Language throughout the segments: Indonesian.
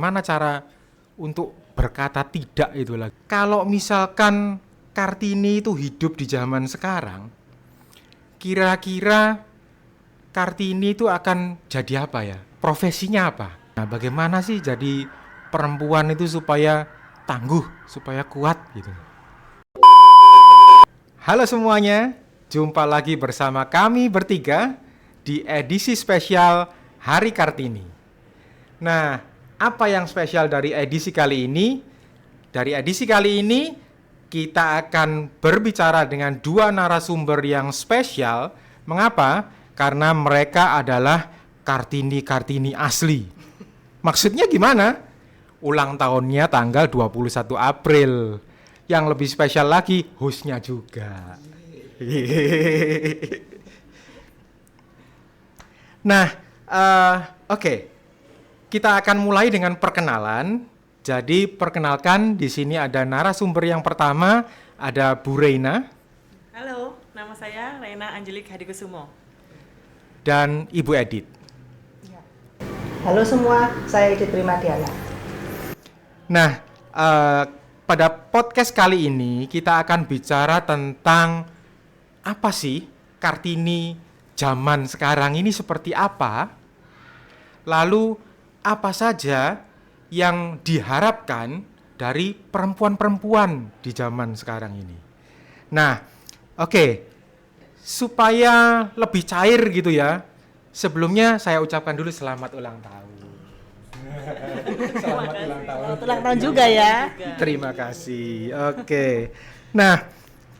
Mana cara untuk berkata tidak itu lagi. Kalau misalkan Kartini itu hidup di zaman sekarang, kira-kira Kartini itu akan jadi apa ya? Profesinya apa? Nah, bagaimana sih jadi perempuan itu supaya tangguh, supaya kuat gitu. Halo semuanya, jumpa lagi bersama kami bertiga di edisi spesial Hari Kartini. Nah, apa yang spesial dari edisi kali ini? Dari edisi kali ini, kita akan berbicara dengan dua narasumber yang spesial. Mengapa? Karena mereka adalah Kartini-Kartini asli. Maksudnya gimana? Ulang tahunnya tanggal 21 April. Yang lebih spesial lagi, hostnya juga. Nah, oke. Kita akan mulai dengan perkenalan. Jadi perkenalkan, di sini ada narasumber yang pertama, ada Bu Reina. Halo, nama saya Reina Angelik Hadikusumo. Dan Ibu Edit. Halo semua, saya Edit Primadiana. Nah, pada podcast kali ini kita akan bicara tentang apa sih Kartini zaman sekarang ini seperti apa? Lalu apa saja yang diharapkan dari perempuan-perempuan di zaman sekarang ini. Nah, oke. Supaya lebih cair gitu ya. Sebelumnya saya ucapkan dulu selamat ulang tahun. Selamat ulang tahun. Selamat ulang tahun juga ya. Terima kasih. Oke. Nah,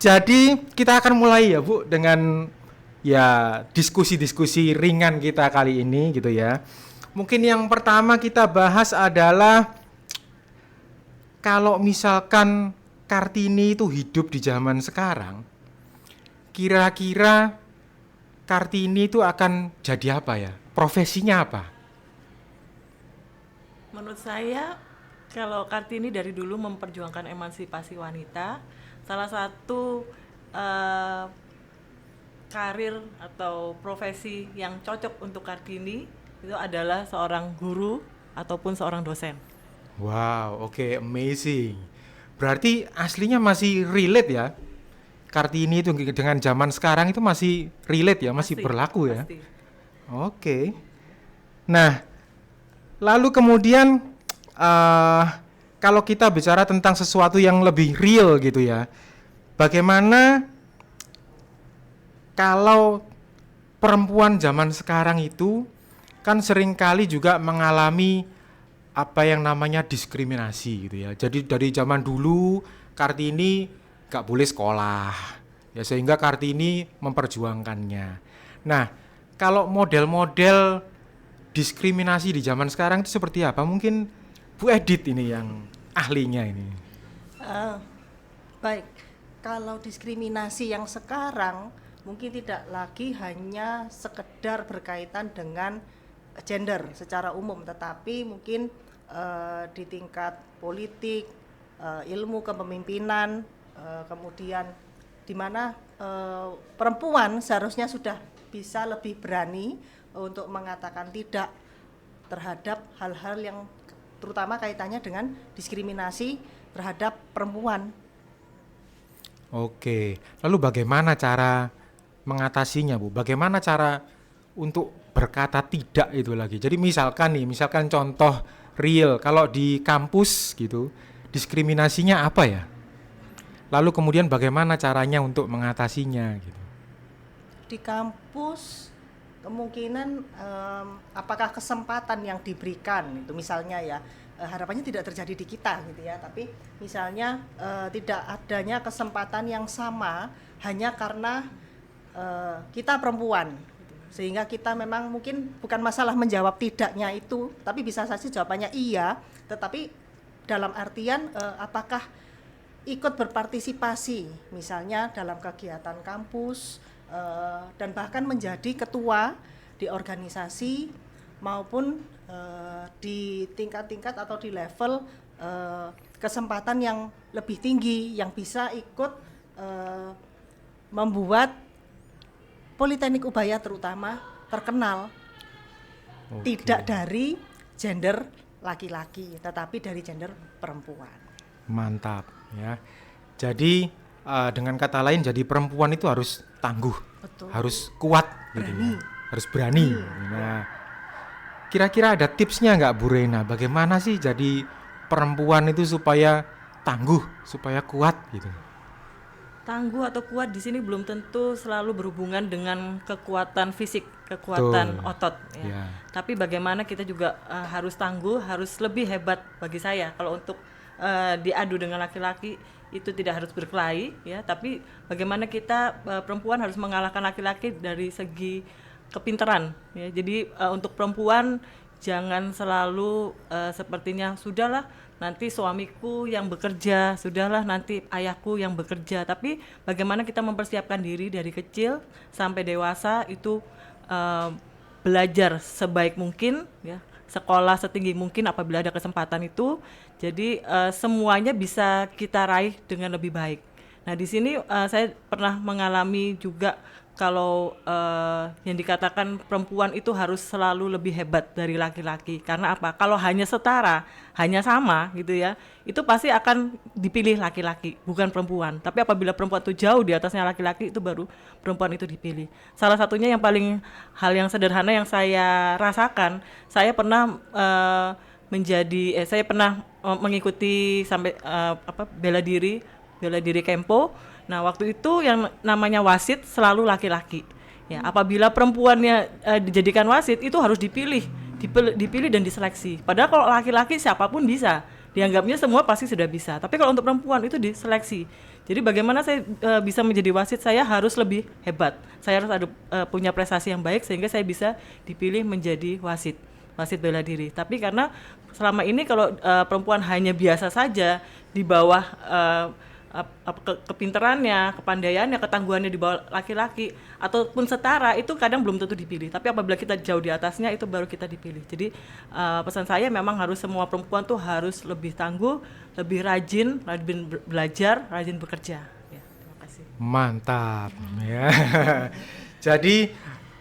jadi kita akan mulai ya, Bu, dengan ya diskusi-diskusi ringan kita kali ini gitu ya. Mungkin yang pertama kita bahas adalah kalau misalkan Kartini itu hidup di zaman sekarang, kira-kira Kartini itu akan jadi apa ya? Profesinya apa? Menurut saya, kalau Kartini dari dulu memperjuangkan emansipasi wanita, salah satu karir atau profesi yang cocok untuk Kartini itu adalah seorang guru ataupun seorang dosen. Wow, oke, amazing. Berarti aslinya masih relate ya? Kartini itu dengan zaman sekarang itu masih relate ya, masih Pasti, berlaku ya? pasti. Oke. Nah, lalu kemudian kalau kita bicara tentang sesuatu yang lebih real gitu ya, bagaimana kalau perempuan zaman sekarang itu kan seringkali juga mengalami apa yang namanya diskriminasi gitu ya. Jadi dari zaman dulu Kartini gak boleh sekolah ya, sehingga Kartini memperjuangkannya. Nah, kalau model-model diskriminasi di zaman sekarang itu seperti apa? Mungkin Bu Edit ini yang ahlinya ini. Baik, kalau diskriminasi yang sekarang mungkin tidak lagi hanya sekedar berkaitan dengan gender secara umum, tetapi mungkin di tingkat politik, ilmu kepemimpinan, kemudian di mana perempuan seharusnya sudah bisa lebih berani untuk mengatakan tidak terhadap hal-hal yang terutama kaitannya dengan diskriminasi terhadap perempuan. Oke, lalu bagaimana cara mengatasinya, Bu? Bagaimana cara untuk berkata tidak itu lagi? Jadi misalkan contoh real, kalau di kampus gitu, diskriminasinya apa ya? Lalu kemudian bagaimana caranya untuk mengatasinya gitu? Di kampus kemungkinan apakah kesempatan yang diberikan itu misalnya ya, harapannya tidak terjadi di kita gitu ya, tapi misalnya tidak adanya kesempatan yang sama hanya karena kita perempuan gitu. Sehingga kita memang mungkin bukan masalah menjawab tidaknya itu, tapi bisa saja jawabannya iya, tetapi dalam artian apakah ikut berpartisipasi misalnya dalam kegiatan kampus, dan bahkan menjadi ketua di organisasi maupun di tingkat-tingkat atau di level kesempatan yang lebih tinggi yang bisa ikut membuat Politeknik Ubaya terutama terkenal. Oke. Tidak dari gender laki-laki, tetapi dari gender perempuan. Mantap ya. Jadi dengan kata lain, jadi perempuan itu harus tangguh, Betul. harus kuat, gitu ya. Harus berani. Nah, kira-kira ada tipsnya nggak Bu Reina? Bagaimana sih jadi perempuan itu supaya tangguh, supaya kuat gitu? Tangguh atau kuat di sini belum tentu selalu berhubungan dengan kekuatan fisik, kekuatan Betul. otot ya. Ya. Tapi bagaimana kita juga harus tangguh, harus lebih hebat bagi saya. Kalau untuk diadu dengan laki-laki itu tidak harus berkelahi ya, tapi bagaimana kita perempuan harus mengalahkan laki-laki dari segi kepintaran ya. Jadi untuk perempuan jangan selalu sepertinya sudahlah nanti suamiku yang bekerja, sudahlah nanti ayahku yang bekerja. Tapi bagaimana kita mempersiapkan diri dari kecil sampai dewasa itu belajar sebaik mungkin ya, sekolah setinggi mungkin apabila ada kesempatan itu. Jadi semuanya bisa kita raih dengan lebih baik. Nah di sini saya pernah mengalami juga kalau yang dikatakan perempuan itu harus selalu lebih hebat dari laki-laki. Karena apa? Kalau hanya setara, hanya sama gitu ya, itu pasti akan dipilih laki-laki, bukan perempuan. Tapi apabila perempuan itu jauh di atasnya laki-laki, itu baru perempuan itu dipilih. Salah satunya yang paling hal yang sederhana yang saya rasakan, saya pernah saya pernah mengikuti sampai bela diri Kempo. Nah, waktu itu yang namanya wasit selalu laki-laki. Ya, apabila perempuannya dijadikan wasit itu harus dipilih dan diseleksi. Padahal kalau laki-laki siapapun bisa. Dianggapnya semua pasti sudah bisa. Tapi kalau untuk perempuan itu diseleksi. Jadi bagaimana saya bisa menjadi wasit, saya harus lebih hebat. Saya harus punya prestasi yang baik sehingga saya bisa dipilih menjadi wasit bela diri. Tapi karena selama ini kalau perempuan hanya biasa saja di bawah kepintarannya, kepandaiannya, ketangguhannya di bawah laki-laki ataupun setara, itu kadang belum tentu dipilih. Tapi apabila kita jauh di atasnya itu baru kita dipilih. Jadi pesan saya memang harus semua perempuan tuh harus lebih tangguh, lebih rajin belajar, rajin bekerja. Ya, terima kasih. Mantap ya. Jadi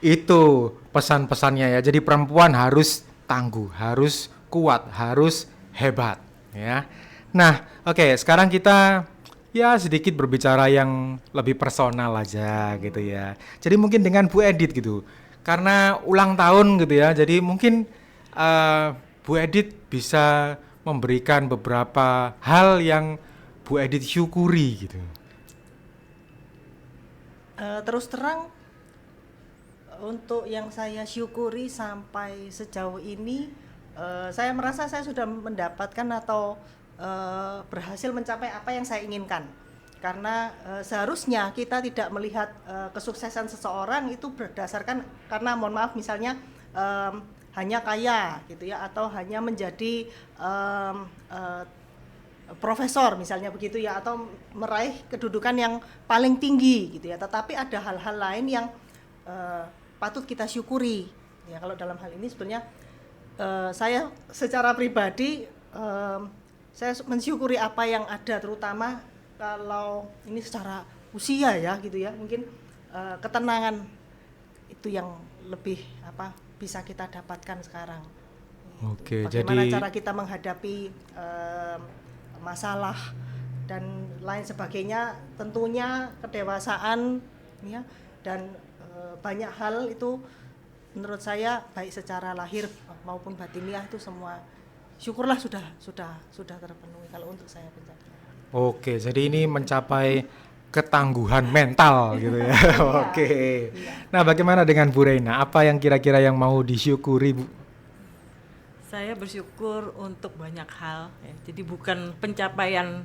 itu pesan-pesannya ya. Jadi perempuan harus tangguh, harus kuat, harus hebat ya. Nah, oke, sekarang kita ya sedikit berbicara yang lebih personal aja gitu ya. Jadi mungkin dengan Bu Edith gitu. Karena ulang tahun gitu ya. Jadi mungkin Bu Edith bisa memberikan beberapa hal yang Bu Edith syukuri gitu. Terus terang, untuk yang saya syukuri sampai sejauh ini, saya merasa saya sudah mendapatkan atau berhasil mencapai apa yang saya inginkan. Karena seharusnya kita tidak melihat kesuksesan seseorang itu berdasarkan karena, mohon maaf, misalnya hanya kaya gitu ya, atau hanya menjadi profesor misalnya begitu ya, atau meraih kedudukan yang paling tinggi gitu ya. Tetapi ada hal-hal lain yang patut kita syukuri ya. Kalau dalam hal ini sebenarnya saya secara pribadi saya mensyukuri apa yang ada, terutama kalau ini secara usia ya gitu ya, mungkin ketenangan itu yang lebih bisa kita dapatkan sekarang. Oke, bagaimana jadi cara kita menghadapi masalah dan lain sebagainya, tentunya kedewasaan ya, dan banyak hal itu menurut saya baik secara lahir maupun batiniah itu semua syukurlah sudah terpenuhi kalau untuk saya pencapaian. Oke, jadi ini mencapai ketangguhan mental gitu ya. Oke. Nah, bagaimana dengan Bu Reina? Apa yang kira-kira yang mau disyukuri, Bu? Saya bersyukur untuk banyak hal ya. Jadi bukan pencapaian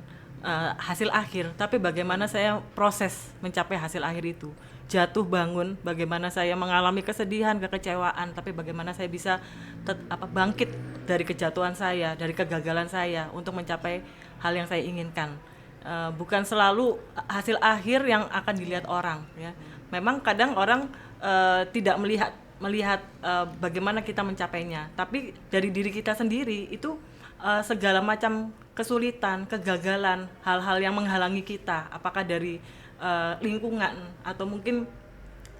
hasil akhir, tapi bagaimana saya proses mencapai hasil akhir itu. Jatuh bangun, bagaimana saya mengalami kesedihan, kekecewaan, tapi bagaimana saya bisa bangkit dari kejatuhan saya, dari kegagalan saya untuk mencapai hal yang saya inginkan. Bukan selalu hasil akhir yang akan dilihat orang ya. Memang kadang orang tidak melihat bagaimana kita mencapainya, tapi dari diri kita sendiri itu segala macam kesulitan, kegagalan, hal-hal yang menghalangi kita, apakah dari lingkungan atau mungkin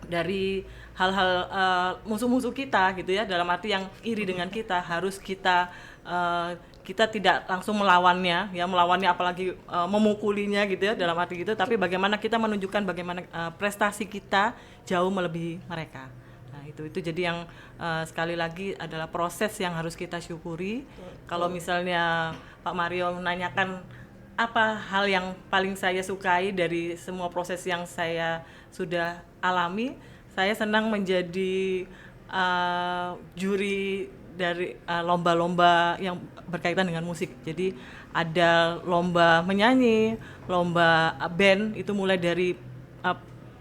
dari hal-hal musuh-musuh kita gitu ya, dalam arti yang iri dengan kita, harus kita kita tidak langsung melawannya apalagi memukulinya gitu ya dalam arti gitu, tapi bagaimana kita menunjukkan bagaimana prestasi kita jauh melebihi mereka. Nah, itu jadi yang sekali lagi adalah proses yang harus kita syukuri. Kalau misalnya Pak Mario menanyakan apa hal yang paling saya sukai dari semua proses yang saya sudah alami, saya senang menjadi juri dari lomba-lomba yang berkaitan dengan musik. Jadi ada lomba menyanyi, lomba band, itu mulai dari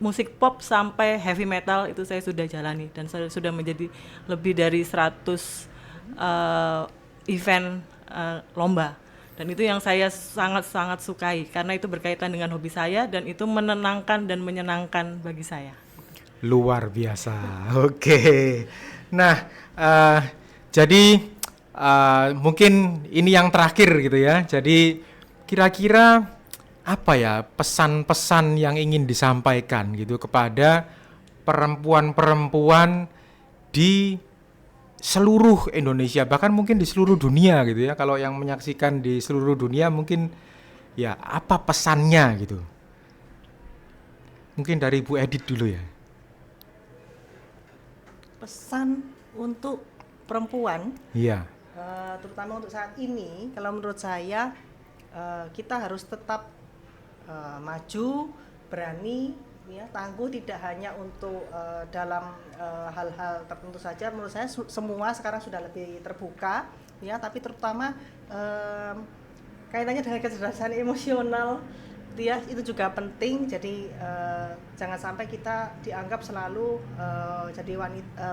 musik pop sampai heavy metal itu saya sudah jalani, dan saya sudah menjadi lebih dari 100 event lomba. Dan itu yang saya sangat-sangat sukai karena itu berkaitan dengan hobi saya dan itu menenangkan dan menyenangkan bagi saya. Luar biasa. Oke. Nah, jadi mungkin ini yang terakhir gitu ya. Jadi kira-kira apa ya pesan-pesan yang ingin disampaikan gitu kepada perempuan-perempuan di seluruh Indonesia, bahkan mungkin di seluruh dunia gitu ya. Kalau yang menyaksikan di seluruh dunia mungkin ya apa pesannya gitu. Mungkin dari Bu Edith dulu ya. Pesan untuk perempuan, Iya. terutama untuk saat ini, kalau menurut saya kita harus tetap maju, berani, ya, tangguh, tidak hanya untuk dalam hal-hal tertentu saja. Menurut saya semua sekarang sudah lebih terbuka, ya, tapi terutama kaitannya dengan kecerdasan emosional. Itu juga penting. Jadi jangan sampai kita dianggap selalu jadi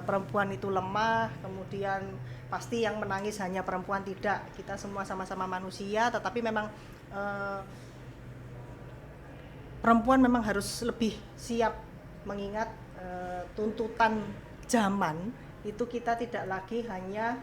perempuan itu lemah, kemudian pasti yang menangis hanya perempuan. Tidak, kita semua sama-sama manusia, tetapi memang perempuan memang harus lebih siap, mengingat tuntutan zaman itu kita tidak lagi hanya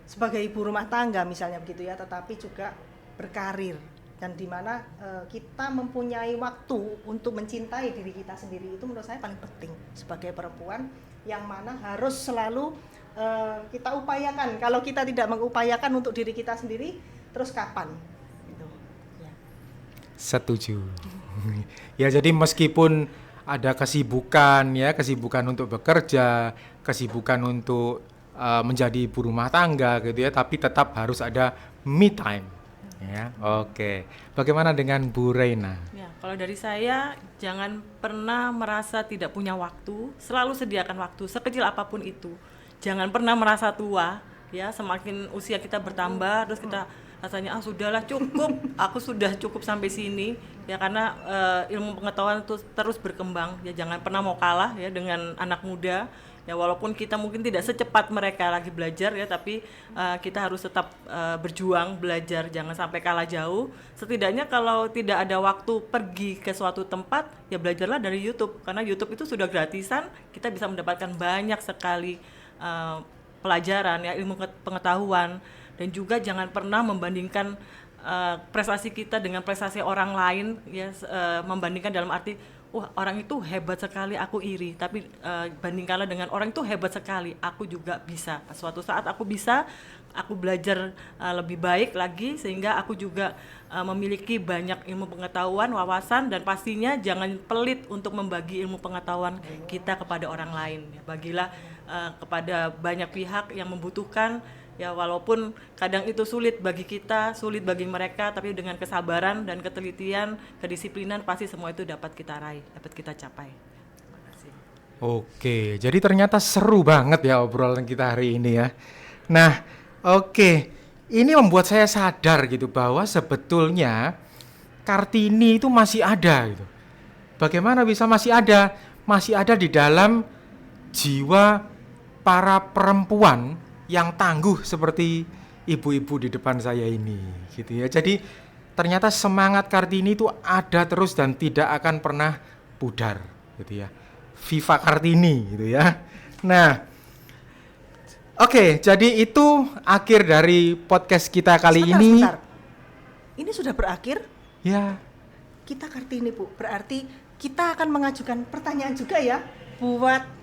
sebagai ibu rumah tangga misalnya begitu ya, tetapi juga berkarir. Dan di mana kita mempunyai waktu untuk mencintai diri kita sendiri, itu menurut saya paling penting sebagai perempuan, yang mana harus selalu kita upayakan. Kalau kita tidak mengupayakan untuk diri kita sendiri, terus kapan? Gitu. Ya. Setuju. Ya, jadi meskipun ada kesibukan ya, kesibukan untuk bekerja, kesibukan untuk menjadi ibu rumah tangga gitu ya, tapi tetap harus ada me time. Ya, oke. Bagaimana dengan Bu Reina? Ya, kalau dari saya, jangan pernah merasa tidak punya waktu, selalu sediakan waktu sekecil apapun itu. Jangan pernah merasa tua, ya, semakin usia kita bertambah terus kita rasanya sudahlah cukup, aku sudah cukup sampai sini, ya, karena ilmu pengetahuan itu terus berkembang. Ya, jangan pernah mau kalah ya dengan anak muda. Ya, walaupun kita mungkin tidak secepat mereka lagi belajar ya, tapi kita harus tetap berjuang belajar, jangan sampai kalah jauh. Setidaknya kalau tidak ada waktu pergi ke suatu tempat, ya belajarlah dari YouTube, karena YouTube itu sudah gratisan, kita bisa mendapatkan banyak sekali pelajaran ya, ilmu pengetahuan. Dan juga jangan pernah membandingkan prestasi kita dengan prestasi orang lain ya, membandingkan dalam arti wah, orang itu hebat sekali, aku iri. Tapi bandingkanlah dengan orang itu hebat sekali, aku juga bisa. Suatu saat aku bisa, aku belajar lebih baik lagi, sehingga aku juga memiliki banyak ilmu pengetahuan, wawasan, dan pastinya jangan pelit untuk membagi ilmu pengetahuan kita kepada orang lain. Ya, bagilah kepada banyak pihak yang membutuhkan. Ya, walaupun kadang itu sulit bagi kita, sulit bagi mereka, tapi dengan kesabaran dan ketelitian, kedisiplinan, pasti semua itu dapat kita raih, dapat kita capai. Terima kasih. Oke, jadi ternyata seru banget ya obrolan kita hari ini ya. Nah, oke, ini membuat saya sadar gitu bahwa sebetulnya Kartini itu masih ada gitu. Bagaimana bisa masih ada? Masih ada di dalam jiwa para perempuan yang tangguh seperti ibu-ibu di depan saya ini gitu ya. Jadi ternyata semangat Kartini itu ada terus dan tidak akan pernah pudar gitu ya. Viva Kartini gitu ya. Nah, oke, jadi itu akhir dari podcast kita kali ini. Sebentar. Ini sudah berakhir? Ya. Kita Kartini, Bu. Berarti kita akan mengajukan pertanyaan juga ya buat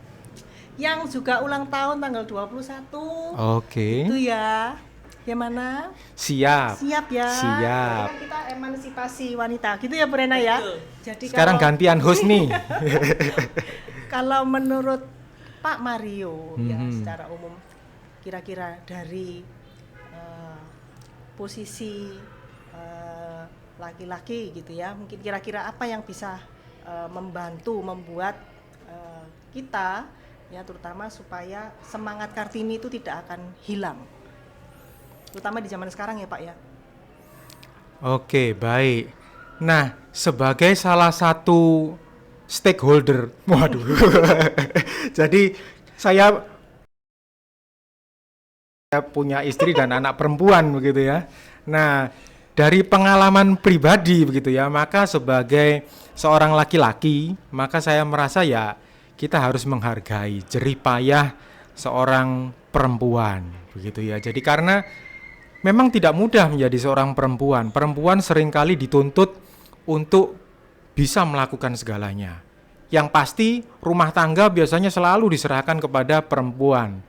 yang juga ulang tahun tanggal 21. Oke. Itu ya. Yang mana? Siap. Siap ya. Siap. Kan kita emansipasi wanita. Gitu ya Bu Rena ya. Betul. Jadi Sekarang kalau, gantian host nih. kalau menurut Pak Mario ya Mhm. secara umum kira-kira dari posisi laki-laki gitu ya, mungkin kira-kira apa yang bisa membantu membuat kita ya terutama supaya semangat Kartini itu tidak akan hilang, terutama di zaman sekarang ya Pak ya. Oke, baik. Nah, sebagai salah satu stakeholder, waduh. Jadi saya punya istri dan anak perempuan begitu ya. Nah, dari pengalaman pribadi begitu ya, maka sebagai seorang laki-laki, maka saya merasa ya kita harus menghargai jerih payah seorang perempuan begitu ya. Jadi karena memang tidak mudah menjadi seorang perempuan. Perempuan seringkali dituntut untuk bisa melakukan segalanya. Yang pasti rumah tangga biasanya selalu diserahkan kepada perempuan.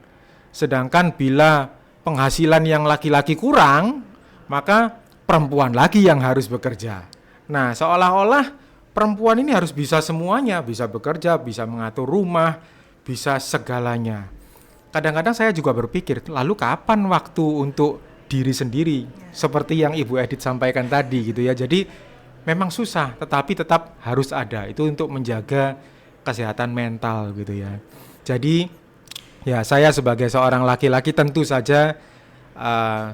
Sedangkan bila penghasilan yang laki-laki kurang, maka perempuan lagi yang harus bekerja. Nah, seolah-olah perempuan ini harus bisa semuanya, bisa bekerja, bisa mengatur rumah, bisa segalanya. Kadang-kadang saya juga berpikir, lalu kapan waktu untuk diri sendiri? Seperti yang Ibu Edith sampaikan tadi gitu ya. Jadi memang susah, tetapi tetap harus ada. Itu untuk menjaga kesehatan mental gitu ya. Jadi ya, saya sebagai seorang laki-laki tentu saja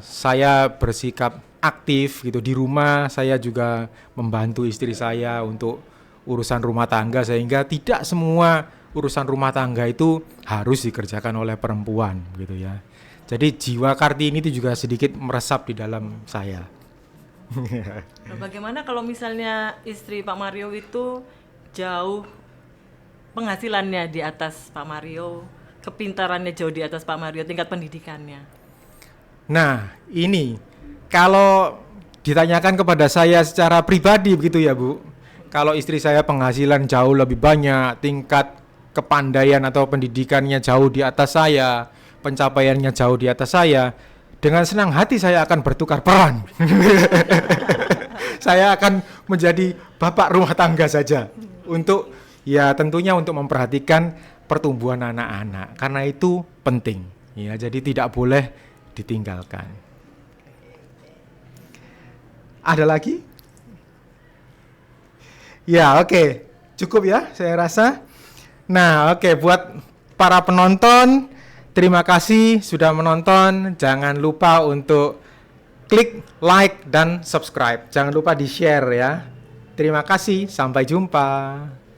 saya bersikap aktif gitu di rumah. Saya juga membantu istri saya untuk urusan rumah tangga sehingga tidak semua urusan rumah tangga itu harus dikerjakan oleh perempuan gitu ya. Jadi jiwa Kartini itu juga sedikit meresap di dalam saya. Nah, bagaimana kalau misalnya istri Pak Mario itu jauh penghasilannya di atas Pak Mario, kepintarannya jauh di atas Pak Mario, tingkat pendidikannya? Nah, ini kalau ditanyakan kepada saya secara pribadi begitu ya Bu, kalau istri saya penghasilan jauh lebih banyak, tingkat kepandaian atau pendidikannya jauh di atas saya, pencapaiannya jauh di atas saya, dengan senang hati saya akan bertukar peran. Saya akan menjadi bapak rumah tangga saja untuk ya tentunya untuk memperhatikan pertumbuhan anak-anak, karena itu penting ya, jadi tidak boleh ditinggalkan. Ada lagi? Ya, oke. Cukup ya saya rasa. Nah, oke, buat para penonton, terima kasih sudah menonton. Jangan lupa untuk klik like dan subscribe. Jangan lupa di-share ya. Terima kasih, sampai jumpa.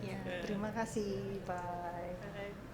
Ya, terima kasih. Bye.